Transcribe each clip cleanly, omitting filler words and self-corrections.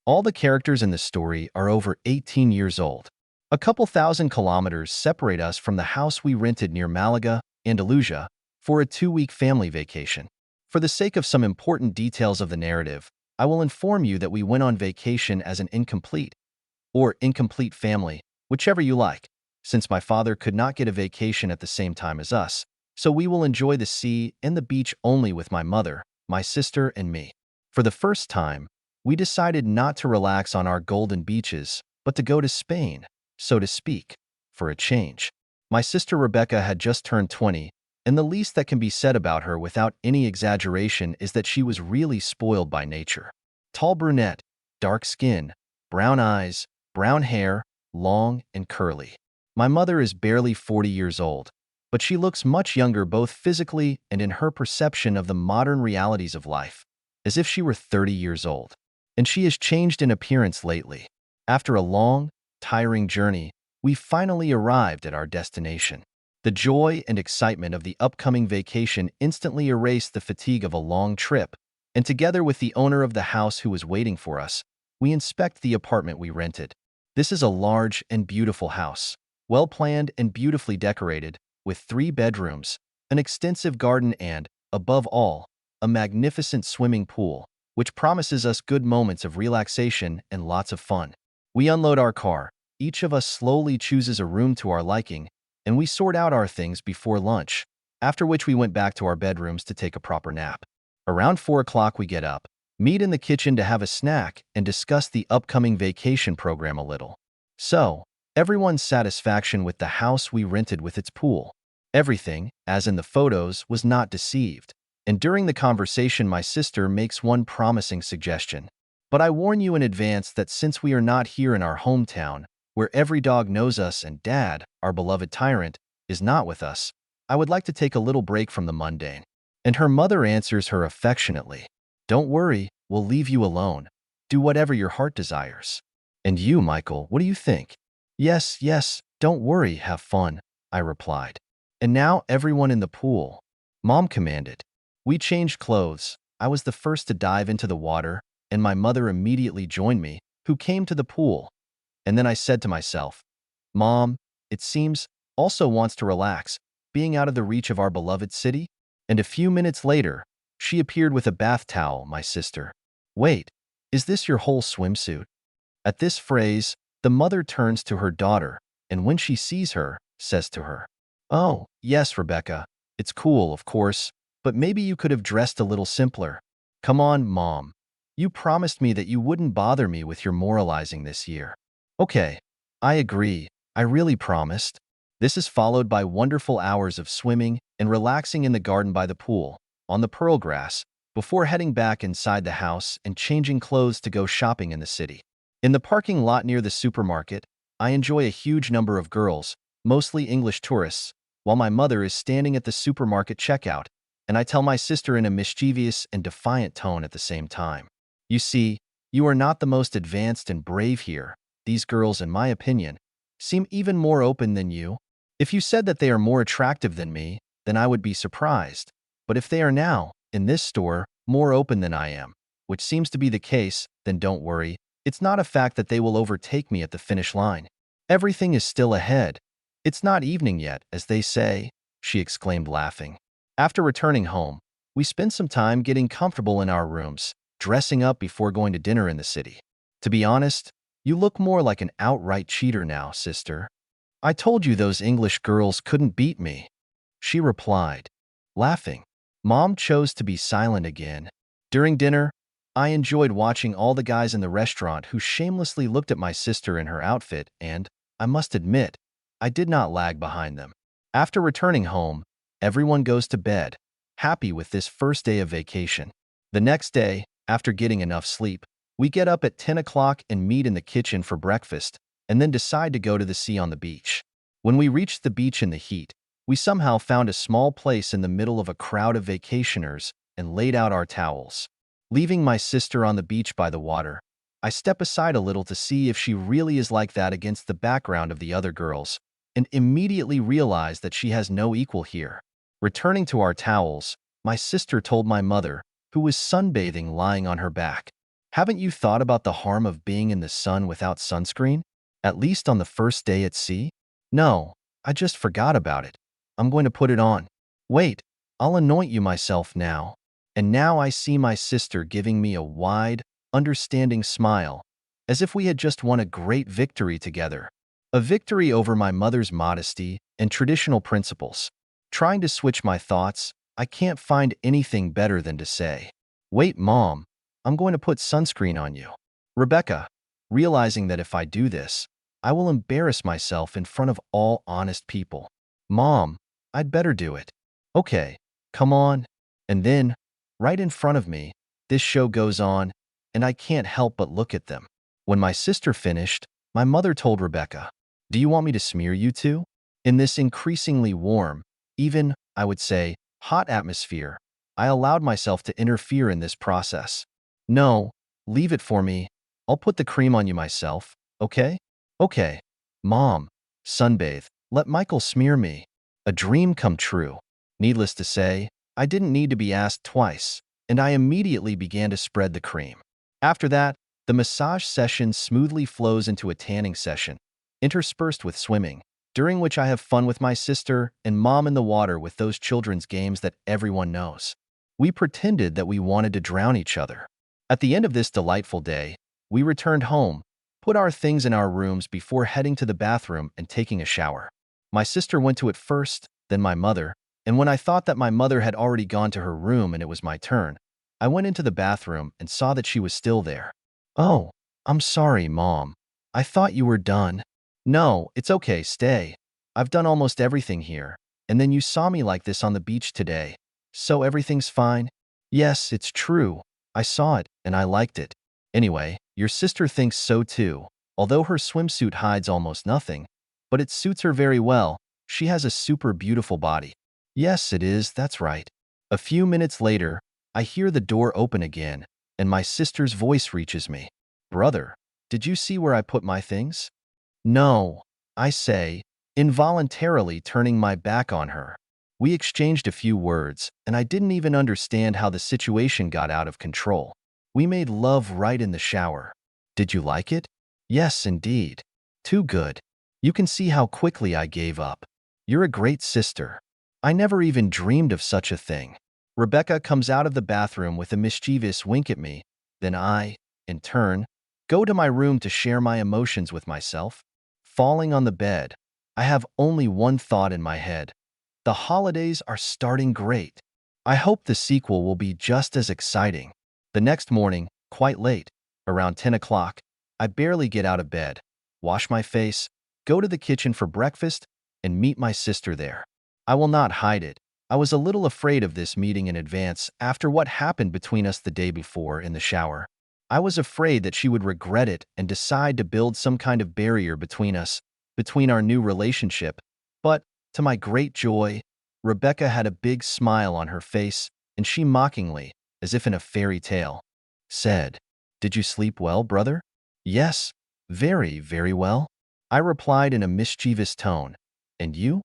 All the characters in the story are over 18 years old. A couple thousand kilometers separate us from the house we rented near Malaga, Andalusia, for a 2-week family vacation. For the sake of some important details of the narrative, I will inform you that we went on vacation as an incomplete or incomplete family, whichever you like, since my father could not get a vacation at the same time as us, so we will enjoy the sea and the beach only with my mother, my sister, and me. For the first time, we decided not to relax on our golden beaches, but to go to Spain, so to speak, for a change. My sister Rebecca had just turned 20, and the least that can be said about her without any exaggeration is that she was really spoiled by nature. Tall brunette, dark skin, brown eyes, brown hair, long and curly. My mother is barely 40 years old, but she looks much younger both physically and in her perception of the modern realities of life, as if she were 30 years old. And she has changed in appearance lately. After a long, tiring journey, we finally arrived at our destination. The joy and excitement of the upcoming vacation instantly erased the fatigue of a long trip, and together with the owner of the house who was waiting for us, we inspect the apartment we rented. This is a large and beautiful house, well-planned and beautifully decorated, with 3 bedrooms, an extensive garden and, above all, a magnificent swimming pool, which promises us good moments of relaxation and lots of fun. We unload our car, each of us slowly chooses a room to our liking, and we sort out our things before lunch, after which we went back to our bedrooms to take a proper nap. Around 4 o'clock we get up, meet in the kitchen to have a snack, and discuss the upcoming vacation program a little. So, everyone's satisfaction with the house we rented with its pool. Everything, as in the photos, was not deceived. And during the conversation my sister makes one promising suggestion. But I warn you in advance that since we are not here in our hometown, where every dog knows us and Dad, our beloved tyrant, is not with us, I would like to take a little break from the mundane. And her mother answers her affectionately, "Don't worry, we'll leave you alone. Do whatever your heart desires." "And you, Michael, what do you think?" "Yes, yes, don't worry, have fun," I replied. "And now everyone in the pool," Mom commanded. We changed clothes. I was the first to dive into the water, and my mother immediately joined me, who came to the pool. And then I said to myself, "Mom, it seems, also wants to relax, being out of the reach of our beloved city?" And a few minutes later, she appeared with a bath towel, my sister. "Wait, is this your whole swimsuit?" At this phrase, the mother turns to her daughter, and when she sees her, says to her, "Oh, yes, Rebecca, it's cool, of course, but maybe you could have dressed a little simpler. Come on, Mom. You promised me that you wouldn't bother me with your moralizing this year." "Okay, I agree. I really promised." This is followed by wonderful hours of swimming and relaxing in the garden by the pool, on the pearl grass, before heading back inside the house and changing clothes to go shopping in the city. In the parking lot near the supermarket, I enjoy a huge number of girls, mostly English tourists, while my mother is standing at the supermarket checkout, and I tell my sister in a mischievous and defiant tone at the same time. "You see, you are not the most advanced and brave here. These girls, in my opinion, seem even more open than you. If you said that they are more attractive than me, then I would be surprised. But if they are now, in this store, more open than I am, which seems to be the case, then don't worry. It's not a fact that they will overtake me at the finish line. Everything is still ahead. It's not evening yet, as they say," she exclaimed, laughing. After returning home, we spent some time getting comfortable in our rooms, dressing up before going to dinner in the city. "To be honest, you look more like an outright cheater now, sister. I told you those English girls couldn't beat me," she replied, laughing. Mom chose to be silent again. During dinner, I enjoyed watching all the guys in the restaurant who shamelessly looked at my sister in her outfit, and, I must admit, I did not lag behind them. After returning home, everyone goes to bed, happy with this first day of vacation. The next day, after getting enough sleep, we get up at 10 o'clock and meet in the kitchen for breakfast, and then decide to go to the sea on the beach. When we reached the beach in the heat, we somehow found a small place in the middle of a crowd of vacationers and laid out our towels. Leaving my sister on the beach by the water, I step aside a little to see if she really is like that against the background of the other girls, and immediately realize that she has no equal here. Returning to our towels, my sister told my mother, who was sunbathing lying on her back, Haven't you thought about the harm of being in the sun without sunscreen? At least on the first day at sea? No, I just forgot about it. I'm going to put it on. Wait, I'll anoint you myself now. And now I see my sister giving me a wide, understanding smile, as if we had just won a great victory together. A victory over my mother's modesty and traditional principles. Trying to switch my thoughts, I can't find anything better than to say, "Wait, Mom, I'm going to put sunscreen on you." Rebecca, realizing that if I do this, I will embarrass myself in front of all honest people. "Mom, I'd better do it." "Okay, come on." And then, right in front of me, this show goes on, and I can't help but look at them. When my sister finished, my mother told Rebecca, "Do you want me to smear you too?" In this increasingly warm, even, I would say, hot atmosphere, I allowed myself to interfere in this process. "No, leave it for me. I'll put the cream on you myself, okay?" "Okay. Mom, sunbathe. Let Michael smear me." A dream come true. Needless to say, I didn't need to be asked twice, and I immediately began to spread the cream. After that, the massage session smoothly flows into a tanning session, interspersed with swimming, during which I have fun with my sister and Mom in the water with those children's games that everyone knows. We pretended that we wanted to drown each other. At the end of this delightful day, we returned home, put our things in our rooms before heading to the bathroom and taking a shower. My sister went to it first, then my mother, and when I thought that my mother had already gone to her room and it was my turn, I went into the bathroom and saw that she was still there. "Oh, I'm sorry, Mom. I thought you were done." "No, it's okay, stay. I've done almost everything here, and then you saw me like this on the beach today. So everything's fine?" "Yes, it's true. I saw it, and I liked it. Anyway, your sister thinks so too, although her swimsuit hides almost nothing, but it suits her very well. She has a super beautiful body." "Yes, it is, that's right." A few minutes later, I hear the door open again, and my sister's voice reaches me. "Brother, did you see where I put my things?" "No," I say, involuntarily turning my back on her. We exchanged a few words, and I didn't even understand how the situation got out of control. We made love right in the shower. "Did you like it?" "Yes, indeed. Too good. You can see how quickly I gave up. You're a great sister. I never even dreamed of such a thing." Rebecca comes out of the bathroom with a mischievous wink at me. Then I, in turn, go to my room to share my emotions with myself. Falling on the bed, I have only one thought in my head. The holidays are starting great. I hope the sequel will be just as exciting. The next morning, quite late, around 10 o'clock, I barely get out of bed, wash my face, go to the kitchen for breakfast, and meet my sister there. I will not hide it. I was a little afraid of this meeting in advance after what happened between us the day before in the shower. I was afraid that she would regret it and decide to build some kind of barrier between us, between our new relationship. But, to my great joy, Rebecca had a big smile on her face, and she mockingly, as if in a fairy tale, said, "Did you sleep well, brother?" "Yes, very, very well," I replied in a mischievous tone. "And you?"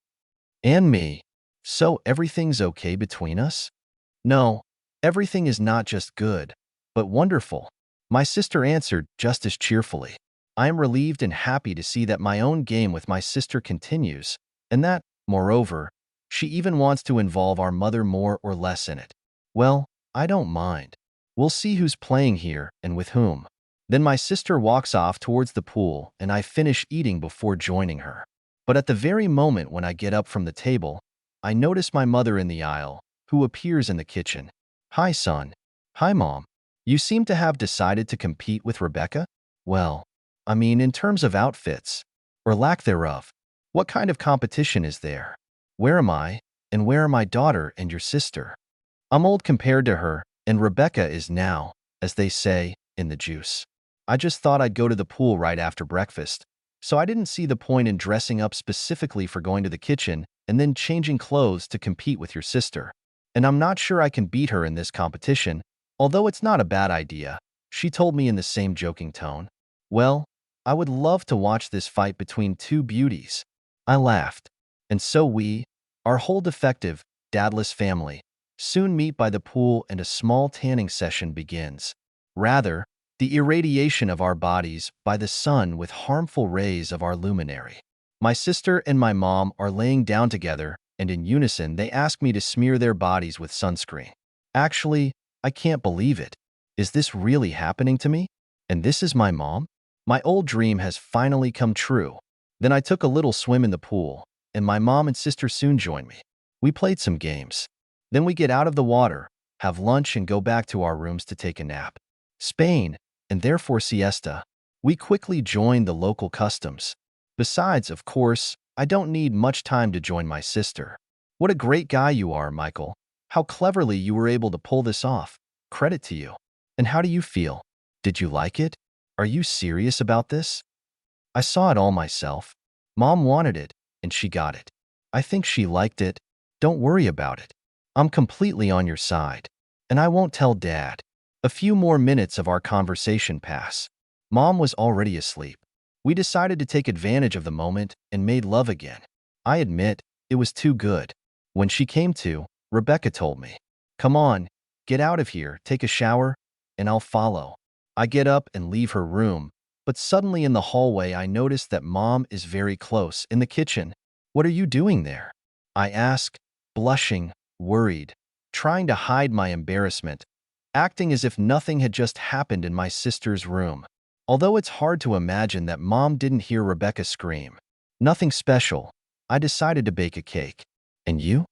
"And me. So everything's okay between us?" "No, everything is not just good, but wonderful," my sister answered just as cheerfully. I am relieved and happy to see that my own game with my sister continues, and that, moreover, she even wants to involve our mother more or less in it. Well, I don't mind. We'll see who's playing here and with whom. Then my sister walks off towards the pool, and I finish eating before joining her. But at the very moment when I get up from the table, I notice my mother in the aisle, who appears in the kitchen. "Hi, son." "Hi, Mom. You seem to have decided to compete with Rebecca?" "Well, I mean in terms of outfits, or lack thereof. What kind of competition is there? Where am I, and where are my daughter and your sister?" I'm old compared to her, and Rebecca is now, as they say, in the juice. I just thought I'd go to the pool right after breakfast, so I didn't see the point in dressing up specifically for going to the kitchen and then changing clothes to compete with your sister. And I'm not sure I can beat her in this competition, although it's not a bad idea, she told me in the same joking tone. Well, I would love to watch this fight between two beauties. I laughed. And so we, our whole defective, dadless family, soon meet by the pool and a small tanning session begins. Rather, the irradiation of our bodies by the sun with harmful rays of our luminary. My sister and my mom are laying down together, and in unison they ask me to smear their bodies with sunscreen. Actually, I can't believe it. Is this really happening to me? And this is my mom? My old dream has finally come true. Then I took a little swim in the pool, and my mom and sister soon joined me. We played some games. Then we get out of the water, have lunch, and go back to our rooms to take a nap. Spain, and therefore siesta. We quickly joined the local customs. Besides, of course, I don't need much time to join my sister. What a great guy you are, Michael. How cleverly you were able to pull this off. Credit to you. And how do you feel? Did you like it? Are you serious about this? I saw it all myself. Mom wanted it, and she got it. I think she liked it. Don't worry about it. I'm completely on your side. And I won't tell Dad. A few more minutes of our conversation pass. Mom was already asleep. We decided to take advantage of the moment and made love again. I admit, it was too good. When she came to, Rebecca told me, "Come on, get out of here, take a shower, and I'll follow." I get up and leave her room, but suddenly in the hallway I notice that Mom is very close in the kitchen. "What are you doing there?" I ask, blushing, worried, trying to hide my embarrassment, acting as if nothing had just happened in my sister's room. Although it's hard to imagine that Mom didn't hear Rebecca scream. Nothing special. I decided to bake a cake. And you?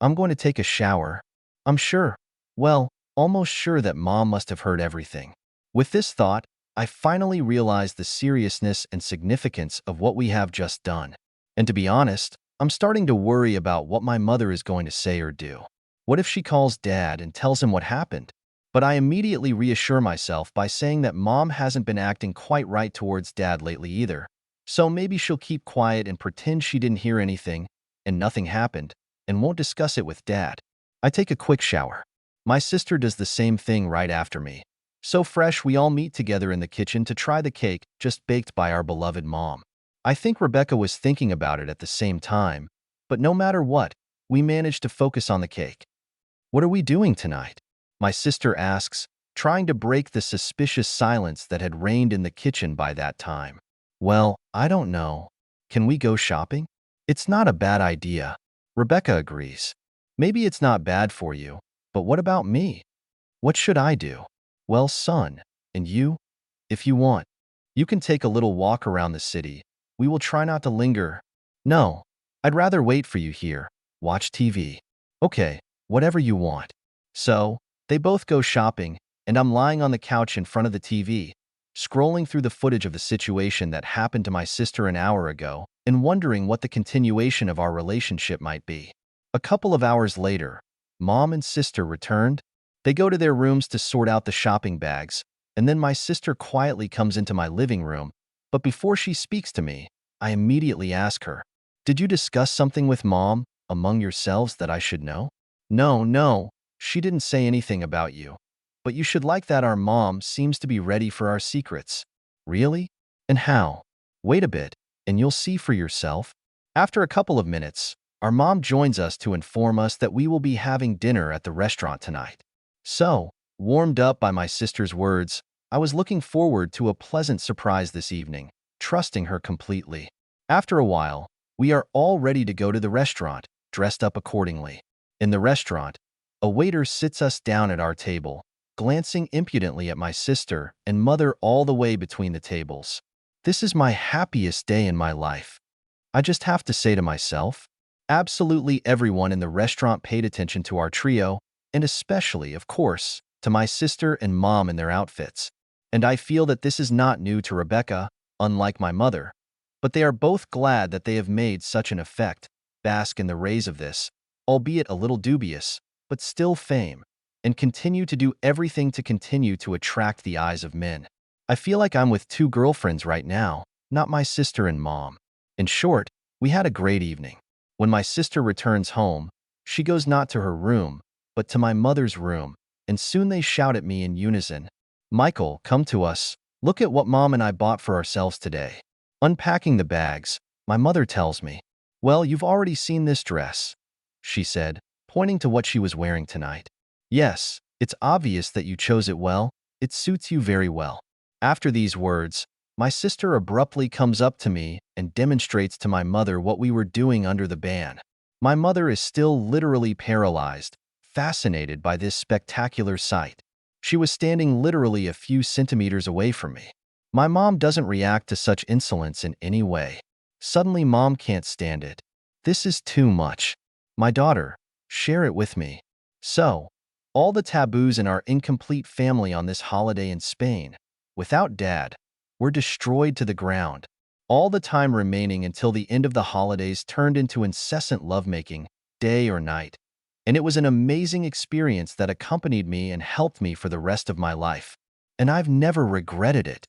I'm going to take a shower. I'm sure, well, almost sure that Mom must have heard everything. With this thought, I finally realized the seriousness and significance of what we have just done. And to be honest, I'm starting to worry about what my mother is going to say or do. What if she calls Dad and tells him what happened? But I immediately reassure myself by saying that Mom hasn't been acting quite right towards Dad lately either. So maybe she'll keep quiet and pretend she didn't hear anything and nothing happened and won't discuss it with Dad. I take a quick shower. My sister does the same thing right after me. So fresh, we all meet together in the kitchen to try the cake just baked by our beloved Mom. I think Rebecca was thinking about it at the same time, but no matter what, we managed to focus on the cake. "What are we doing tonight?" my sister asks, trying to break the suspicious silence that had reigned in the kitchen by that time. "Well, I don't know. Can we go shopping?" "It's not a bad idea." Rebecca agrees. "Maybe it's not bad for you, but what about me? What should I do?" "Well, son, and you? If you want, you can take a little walk around the city. We will try not to linger." "No, I'd rather wait for you here. Watch TV." "Okay, whatever you want." So, they both go shopping, and I'm lying on the couch in front of the TV, scrolling through the footage of the situation that happened to my sister an hour ago and wondering what the continuation of our relationship might be. A couple of hours later, Mom and sister returned. They go to their rooms to sort out the shopping bags, and then my sister quietly comes into my living room. But before she speaks to me, I immediately ask her, "Did you discuss something with Mom among yourselves that I should know?" No, she didn't say anything about you. But you should like that our Mom seems to be ready for our secrets." "Really? And how?" "Wait a bit, and you'll see for yourself." After a couple of minutes, our Mom joins us to inform us that we will be having dinner at the restaurant tonight. So, warmed up by my sister's words, I was looking forward to a pleasant surprise this evening, trusting her completely. After a while, we are all ready to go to the restaurant, dressed up accordingly. In the restaurant, a waiter sits us down at our table, glancing impudently at my sister and mother all the way between the tables. This is my happiest day in my life. I just have to say to myself. Absolutely everyone in the restaurant paid attention to our trio, and especially, of course, to my sister and Mom in their outfits. And I feel that this is not new to Rebecca, unlike my mother, but they are both glad that they have made such an effect, bask in the rays of this, albeit a little dubious, but still fame, and continue to do everything to continue to attract the eyes of men. I feel like I'm with two girlfriends right now, not my sister and Mom. In short, we had a great evening. When my sister returns home, she goes not to her room, but to my mother's room, and soon they shout at me in unison, "Michael, come to us. Look at what Mom and I bought for ourselves today." Unpacking the bags, my mother tells me, "Well, you've already seen this dress," she said, pointing to what she was wearing tonight. "Yes, it's obvious that you chose it well, It suits you very well." After these words, my sister abruptly comes up to me and demonstrates to my mother what we were doing under the ban. My mother is still literally paralyzed, fascinated by this spectacular sight. She was standing literally a few centimeters away from me. My mom doesn't react to such insolence in any way. Suddenly, Mom can't stand it. "This is too much. My daughter, share it with me." So, all the taboos in our incomplete family on this holiday in Spain, without Dad, were destroyed to the ground. All the time remaining until the end of the holidays turned into incessant lovemaking, day or night. And it was an amazing experience that accompanied me and helped me for the rest of my life. And I've never regretted it.